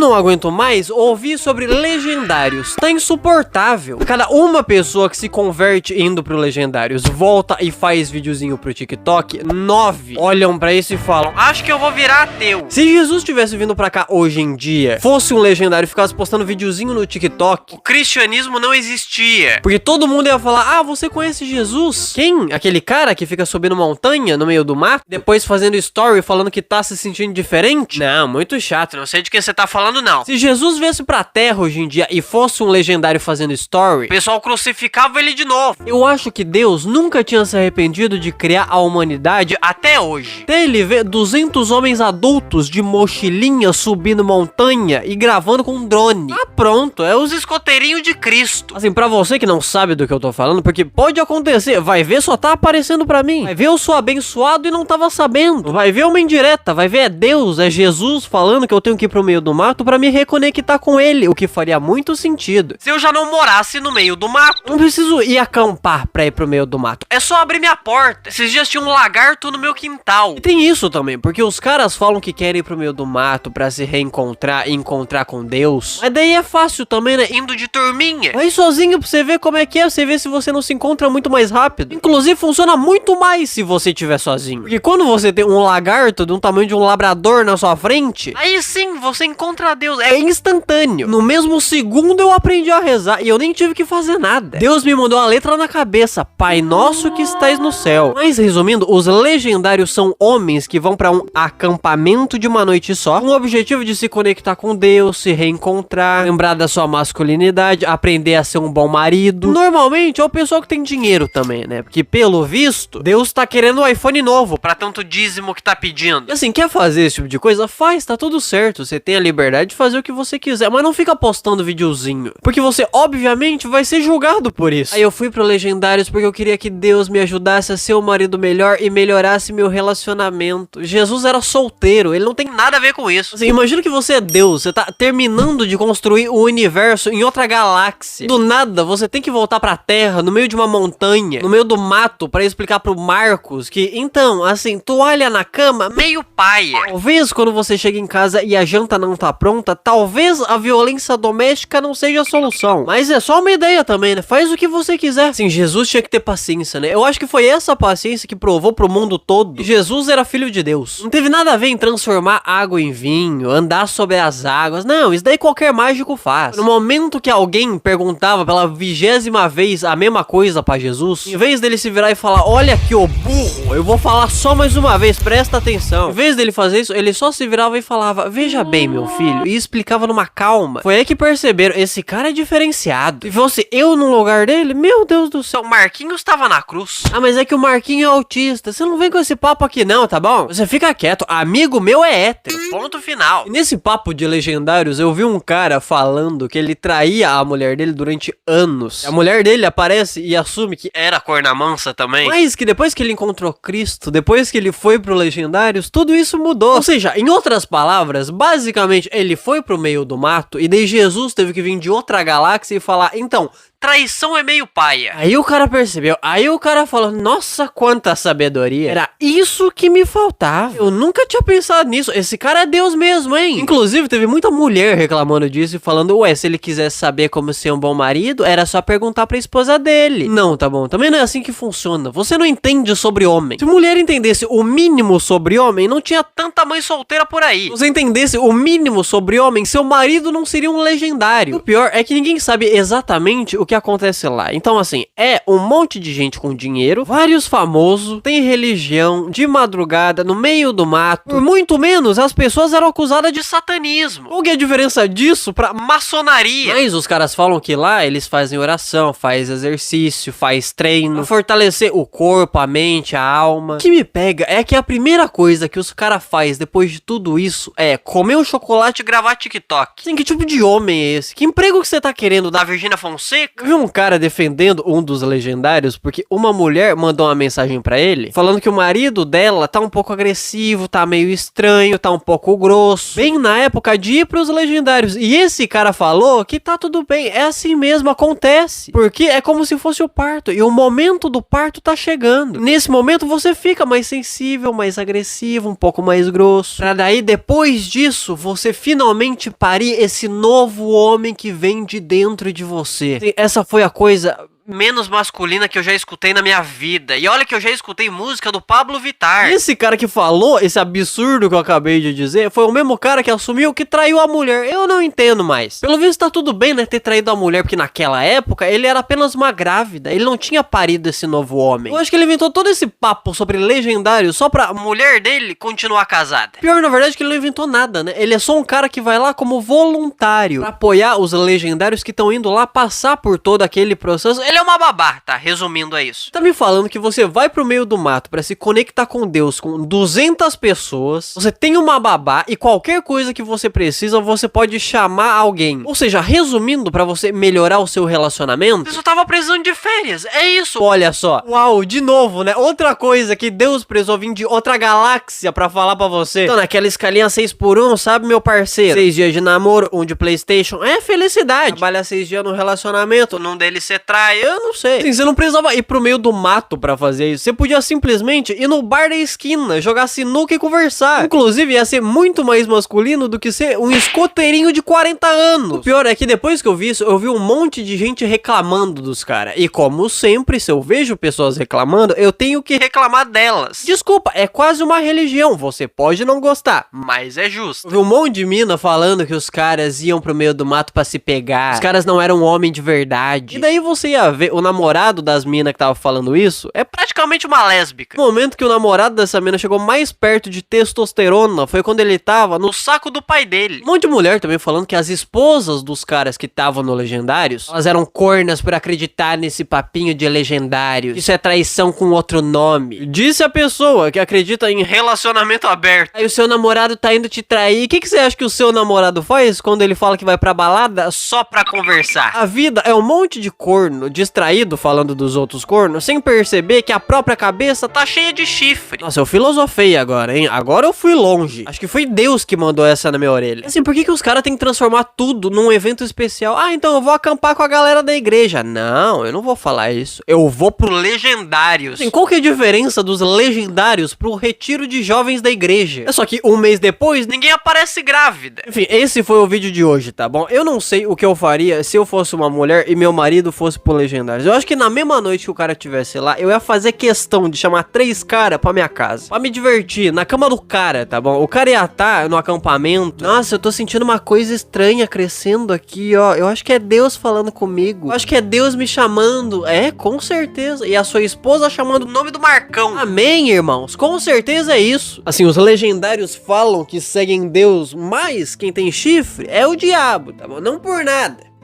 não aguento mais ouvir sobre legendários. Tá insuportável. Cada uma pessoa que se converte indo pro legendários, volta e faz videozinho pro TikTok, 9 olham pra isso e falam: acho que eu vou virar ateu. Se Jesus tivesse vindo pra cá hoje em dia, fosse um legendário e ficasse postando videozinho no TikTok, o cristianismo não existia. Porque todo mundo ia falar: ah, você conhece Jesus? Quem? Aquele cara que fica subindo montanha no meio do mato, depois fazendo story falando que tá se sentindo diferente? Não, muito chato, não sei de quem você tá falando não. Se Jesus viesse pra terra hoje em dia e fosse um legendário fazendo story, o pessoal crucificava ele de novo. Eu acho que Deus nunca tinha se arrependido de criar a humanidade até hoje. Até ele ver 200 homens adultos de mochilinha subindo montanha e gravando com um drone. Ah, pronto, é os escoteirinhos de Cristo. Assim, pra você que não sabe do que eu tô falando, porque pode acontecer, vai ver, só tá aparecendo pra mim. Vai ver, eu sou abençoado e não tava sabendo. Vai ver uma indireta, vai ver, é Deus, é Jesus falando que eu tenho que ir pro meio do mato pra me reconectar com ele, o que faria muito sentido se eu já não morasse no meio do mato. Não preciso ir acampar pra ir pro meio do mato, é só abrir minha porta. Esses dias tinha um lagarto no meu quintal. E tem isso também, porque os caras falam que querem ir pro meio do mato pra se reencontrar e encontrar com Deus. Mas daí é fácil também, né? Indo de turminha. Vai sozinho pra você ver como é que é, você vê se você não se encontra muito mais rápido. Inclusive funciona muito mais se você estiver sozinho. Porque quando você tem um lagarto de um tamanho de um labrador na sua frente, aí sim você encontra Deus. É instantâneo. No mesmo segundo eu aprendi a rezar e eu nem tive que fazer nada. Deus me mandou a letra na cabeça: Pai nosso que estais no céu. Mas resumindo, os legendários são homens que vão pra um acampamento de uma noite só, com o objetivo de se conectar com Deus, se reencontrar, lembrar da sua masculinidade, aprender a ser um bom marido. Normalmente é o pessoal que tem dinheiro também, né? Porque pelo visto, Deus tá querendo um iPhone novo pra tanto dízimo que tá pedindo. E assim, quer fazer esse tipo de coisa? Faz, tá tudo certo. Você tem a liberdade de fazer o que você quiser, mas não fica postando videozinho, porque você obviamente vai ser julgado por isso. Aí eu fui pro Legendários porque eu queria que Deus me ajudasse a ser um marido melhor e melhorasse meu relacionamento. Jesus era solteiro, ele não tem nada a ver com isso. Assim, imagina que você é Deus, você tá terminando de construir o universo em outra galáxia. Do nada, você tem que voltar pra Terra, no meio de uma montanha, no meio do mato, pra explicar pro Marcos que, então, assim, toalha na cama, meio paia. Talvez quando você chega em casa e a janta não tá pronta, talvez a violência doméstica não seja a solução. Mas é só uma ideia também, né? Faz o que você quiser. Assim, Jesus tinha que ter paciência, né? Eu acho que foi essa paciência que provou pro mundo todo que Jesus era filho de Deus. Não teve nada a ver em transformar água em vinho, andar sobre as águas. Não, isso daí qualquer mágico faz. No momento que alguém perguntava pela 20ª vez a mesma coisa pra Jesus, em vez dele se virar e falar: olha aqui, ô burro, eu vou falar só mais uma vez, presta atenção. Em vez dele fazer isso, ele só se virava e falava: veja bem, meu filho, e explicava numa calma. Foi aí que perceberam: esse cara é diferenciado. Se fosse eu no lugar dele, meu Deus do céu, Marquinhos tava na cruz. Ah, mas é que o Marquinho é autista, você não vem com esse papo aqui não, tá bom? Você fica quieto, amigo meu é hétero, ponto final. E nesse papo de legendários, eu vi um cara falando que ele traía a mulher dele durante anos. A mulher dele aparece e assume que era corna mansa também, mas que depois que ele encontrou Cristo, depois que ele foi pro Legendários, tudo isso mudou. Ou seja, em outras palavras, basicamente ele foi pro meio do mato e daí Jesus teve que vir de outra galáxia e falar: então, traição é meio paia. Aí o cara percebeu, aí o cara falou: nossa, quanta sabedoria. Era isso que me faltava. Eu nunca tinha pensado nisso. Esse cara é Deus mesmo, hein? Inclusive, teve muita mulher reclamando disso e falando: ué, se ele quisesse saber como ser um bom marido, era só perguntar pra esposa dele. Não, tá bom, também não é assim que funciona. Você não entende sobre homem. Se mulher entendesse o mínimo sobre homem, não tinha tanta mãe solteira por aí. Se você entendesse o mínimo sobre homem, seu marido não seria um legendário. O pior é que ninguém sabe exatamente o que acontece lá. Então, assim, é um monte de gente com dinheiro, vários famosos, tem religião, de madrugada, no meio do mato. Por muito menos, as pessoas eram acusadas de satanismo. Qual que é a diferença disso pra maçonaria? Mas os caras falam que lá eles fazem oração, faz exercício, faz treino, pra fortalecer o corpo, a mente, a alma. O que me pega é que a primeira coisa que os caras faz depois de tudo isso é comer um chocolate e gravar TikTok. Assim, que tipo de homem é esse? Que emprego que você tá querendo? Da Virgínia Fonseca? Eu vi um cara defendendo um dos legendários porque uma mulher mandou uma mensagem pra ele falando que o marido dela tá um pouco agressivo, tá meio estranho, tá um pouco grosso. Bem na época de ir pros legendários. E esse cara falou que tá tudo bem, é assim mesmo, acontece. Porque é como se fosse o parto e o momento do parto tá chegando. Nesse momento você fica mais sensível, mais agressivo, um pouco mais grosso. Pra daí depois disso você finalmente parir esse novo homem que vem de dentro de você. Essa foi a coisa menos masculina que eu já escutei na minha vida. E olha que eu já escutei música do Pablo Vittar. Esse cara que falou esse absurdo que eu acabei de dizer foi o mesmo cara que assumiu que traiu a mulher. Eu não entendo mais. Pelo visto tá tudo bem, né, ter traído a mulher, porque naquela época ele era apenas uma grávida. Ele não tinha parido esse novo homem. Eu acho que ele inventou todo esse papo sobre legendário só pra mulher dele continuar casada. Pior, na verdade, que ele não inventou nada, né? Ele é só um cara que vai lá como voluntário pra apoiar os legendários que estão indo lá passar por todo aquele processo. Ele é uma babá, tá? Resumindo, é isso. Tá me falando que você vai pro meio do mato pra se conectar com Deus com 200 pessoas, você tem uma babá e qualquer coisa que você precisa, você pode chamar alguém. Ou seja, resumindo, pra você melhorar o seu relacionamento, você só tava precisando de férias, é isso. Olha só, uau, de novo, né? Outra coisa que Deus precisou vir de outra galáxia pra falar pra você. Então, naquela escalinha 6x1, sabe, meu parceiro? 6 dias de namoro, 1 de PlayStation, é felicidade. Trabalha 6 dias no relacionamento, num deles você trai, eu não sei. Assim, você não precisava ir pro meio do mato pra fazer isso. Você podia simplesmente ir no bar da esquina, jogar sinuca e conversar. Inclusive, ia ser muito mais masculino do que ser um escoteirinho de 40 anos. O pior é que depois que eu vi isso, eu vi um monte de gente reclamando dos caras. E como sempre, se eu vejo pessoas reclamando, eu tenho que reclamar delas. Desculpa, é quase uma religião. Você pode não gostar, mas é justo. Eu vi um monte de mina falando que os caras iam pro meio do mato pra se pegar. Os caras não eram homem de verdade. E daí você ia ver o namorado das minas que tava falando isso é praticamente uma lésbica. No momento que o namorado dessa mina chegou mais perto de testosterona foi quando ele tava no saco do pai dele. Um monte de mulher também falando que as esposas dos caras que estavam no Legendários, elas eram cornas por acreditar nesse papinho de Legendários. Isso é traição com outro nome. Disse a pessoa que acredita em relacionamento aberto. Aí o seu namorado tá indo te trair. O que você acha que o seu namorado faz quando ele fala que vai pra balada só pra conversar? A vida é um monte de corno distraído falando dos outros cornos, sem perceber que a própria cabeça tá cheia de chifre. Nossa, eu filosofei agora, hein? Agora eu fui longe. Acho que foi Deus que mandou essa na minha orelha. Assim, por que os caras têm que transformar tudo num evento especial? Ah, então eu vou acampar com a galera da igreja. Não, eu não vou falar isso. Eu vou pro Legendários. Assim, qual que é a diferença dos Legendários pro retiro de jovens da igreja? É só que um mês depois, ninguém aparece grávida. Enfim, esse foi o vídeo de hoje, tá bom? Eu não sei o que eu faria se eu fosse uma mulher e meu marido fosse pro Legendários. Eu acho que na mesma noite que o cara estivesse lá, eu ia fazer questão de chamar 3 caras pra minha casa, pra me divertir, na cama do cara, tá bom? O cara ia estar no acampamento. Nossa, eu tô sentindo uma coisa estranha crescendo aqui, ó. Eu acho que é Deus falando comigo. Eu acho que é Deus me chamando. É, com certeza. E a sua esposa chamando o nome do Marcão. Amém, irmãos. Com certeza é isso. Assim, os legendários falam que seguem Deus, mas quem tem chifre é o diabo, tá bom? Não por nada.